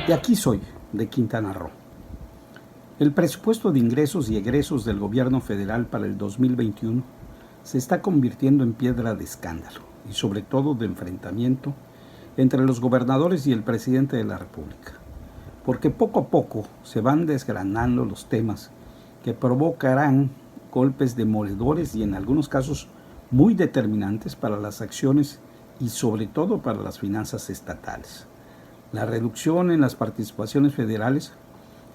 De aquí soy, de Quintana Roo. El presupuesto de ingresos y egresos del gobierno federal para el 2021 se está convirtiendo en piedra de escándalo y sobre todo de enfrentamiento entre los gobernadores y el presidente de la República, porque poco a poco se van desgranando los temas que provocarán golpes demoledores y en algunos casos muy determinantes para las acciones y sobre todo para las finanzas estatales. La reducción en las participaciones federales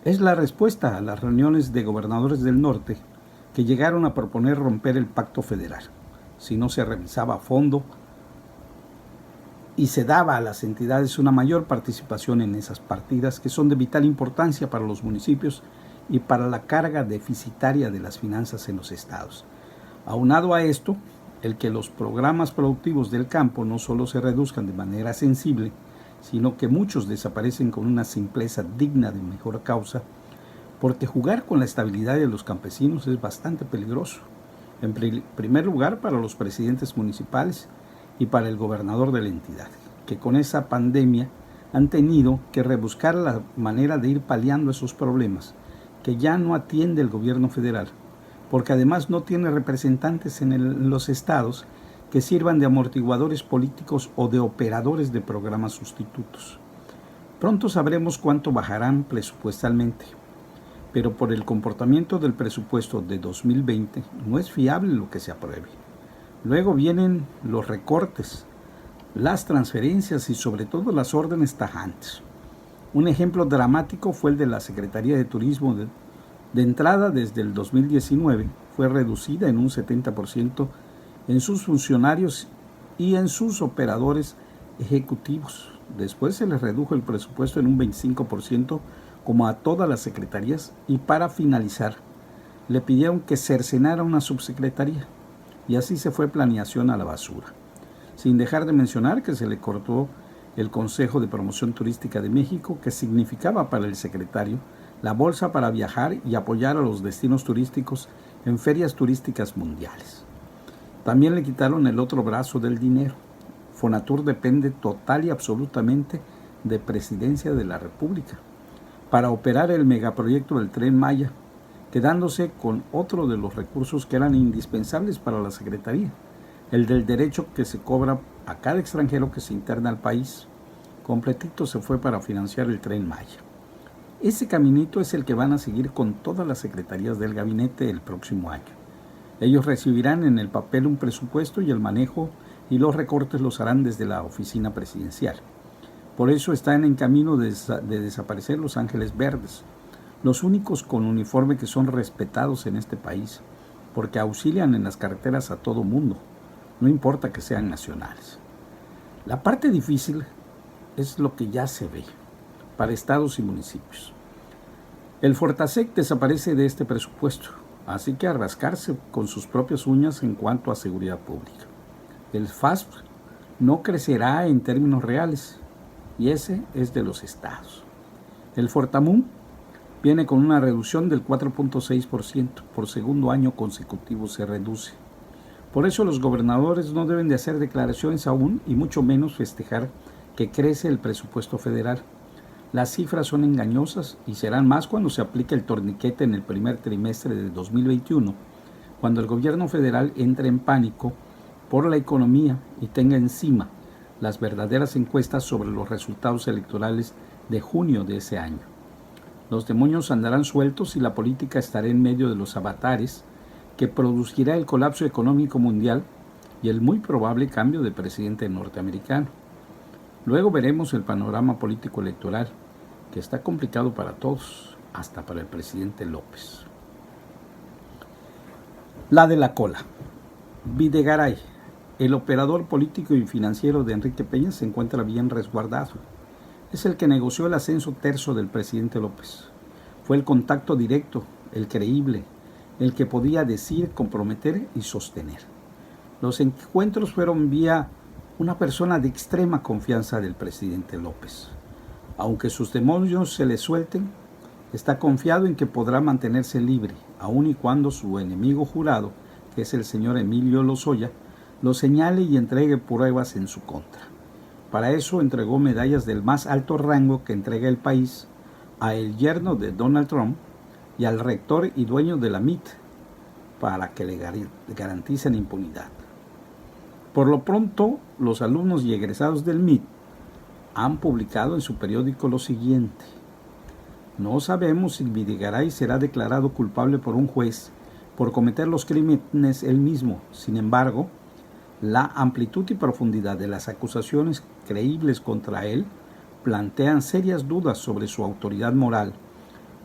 es la respuesta a las reuniones de gobernadores del norte que llegaron a proponer romper el pacto federal, si no se revisaba a fondo y se daba a las entidades una mayor participación en esas partidas que son de vital importancia para los municipios y para la carga deficitaria de las finanzas en los estados. Aunado a esto, el que los programas productivos del campo no solo se reduzcan de manera sensible, sino que muchos desaparecen con una simpleza digna de mejor causa, porque jugar con la estabilidad de los campesinos es bastante peligroso. En primer lugar, para los presidentes municipales y para el gobernador de la entidad, que con esa pandemia han tenido que rebuscar la manera de ir paliando esos problemas que ya no atiende el gobierno federal, porque además no tiene representantes en los estados que sirvan de amortiguadores políticos o de operadores de programas sustitutos. Pronto sabremos cuánto bajarán presupuestalmente, pero por el comportamiento del presupuesto de 2020 no es fiable lo que se apruebe. Luego vienen los recortes, las transferencias y sobre todo las órdenes tajantes. Un ejemplo dramático fue el de la Secretaría de Turismo. De entrada, desde el 2019, fue reducida en un 70% en sus funcionarios y en sus operadores ejecutivos. Después se les redujo el presupuesto en un 25% como a todas las secretarías y para finalizar le pidieron que cercenara una subsecretaría y así se fue planeación a la basura. Sin dejar de mencionar que se le cortó el Consejo de Promoción Turística de México, que significaba para el secretario la bolsa para viajar y apoyar a los destinos turísticos en ferias turísticas mundiales. También le quitaron el otro brazo del dinero. Fonatur depende total y absolutamente de Presidencia de la República para operar el megaproyecto del Tren Maya, quedándose con otro de los recursos que eran indispensables para la Secretaría, el del derecho que se cobra a cada extranjero que se interna al país. Completito se fue para financiar el Tren Maya. Ese caminito es el que van a seguir con todas las secretarías del gabinete el próximo año. Ellos recibirán en el papel un presupuesto y el manejo y los recortes los harán desde la oficina presidencial. Por eso están en camino de desaparecer los ángeles verdes, los únicos con uniforme que son respetados en este país, porque auxilian en las carreteras a todo mundo, no importa que sean nacionales. La parte difícil es lo que ya se ve para estados y municipios. El Fortasec desaparece de este presupuesto, así que a rascarse con sus propias uñas en cuanto a seguridad pública. El FASP no crecerá en términos reales, y ese es de los estados. El Fortamun viene con una reducción del 4.6%, por segundo año consecutivo se reduce. Por eso los gobernadores no deben de hacer declaraciones aún y mucho menos festejar que crece el presupuesto federal. Las cifras son engañosas y serán más cuando se aplique el torniquete en el primer trimestre de 2021, cuando el gobierno federal entre en pánico por la economía y tenga encima las verdaderas encuestas sobre los resultados electorales de junio de ese año. Los demonios andarán sueltos y la política estará en medio de los avatares que producirá el colapso económico mundial y el muy probable cambio de presidente norteamericano. Luego veremos el panorama político electoral, que está complicado para todos, hasta para el presidente López. La de la cola. Videgaray, el operador político y financiero de Enrique Peña, se encuentra bien resguardado. Es el que negoció el ascenso terzo del presidente López. Fue el contacto directo, el creíble, el que podía decir, comprometer y sostener. Los encuentros fueron vía una persona de extrema confianza del presidente López. Aunque sus demonios se le suelten, está confiado en que podrá mantenerse libre, aun y cuando su enemigo jurado, que es el señor Emilio Lozoya, lo señale y entregue pruebas en su contra. Para eso entregó medallas del más alto rango que entrega el país a el yerno de Donald Trump y al rector y dueño de la MIT para que le garanticen impunidad. Por lo pronto, los alumnos y egresados del MIT han publicado en su periódico lo siguiente: no sabemos si Videgaray será declarado culpable por un juez por cometer los crímenes él mismo. Sin embargo, la amplitud y profundidad de las acusaciones creíbles contra él plantean serias dudas sobre su autoridad moral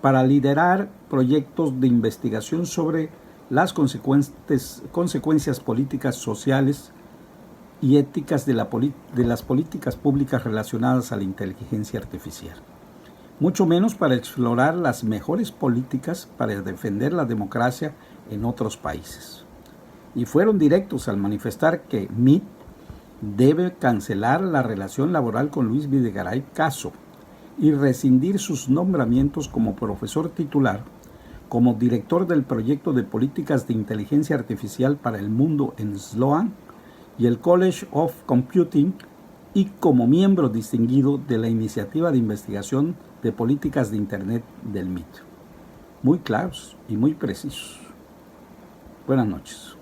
para liderar proyectos de investigación sobre las consecuencias políticas, sociales y éticas de las políticas públicas relacionadas a la inteligencia artificial, mucho menos para explorar las mejores políticas para defender la democracia en otros países. Y fueron directos al manifestar que MIT debe cancelar la relación laboral con Luis Videgaray Caso y rescindir sus nombramientos como profesor titular, como director del proyecto de políticas de inteligencia artificial para el mundo en Sloan y el College of Computing, y como miembro distinguido de la iniciativa de investigación de políticas de Internet del MIT. Muy claros y muy precisos. Buenas noches.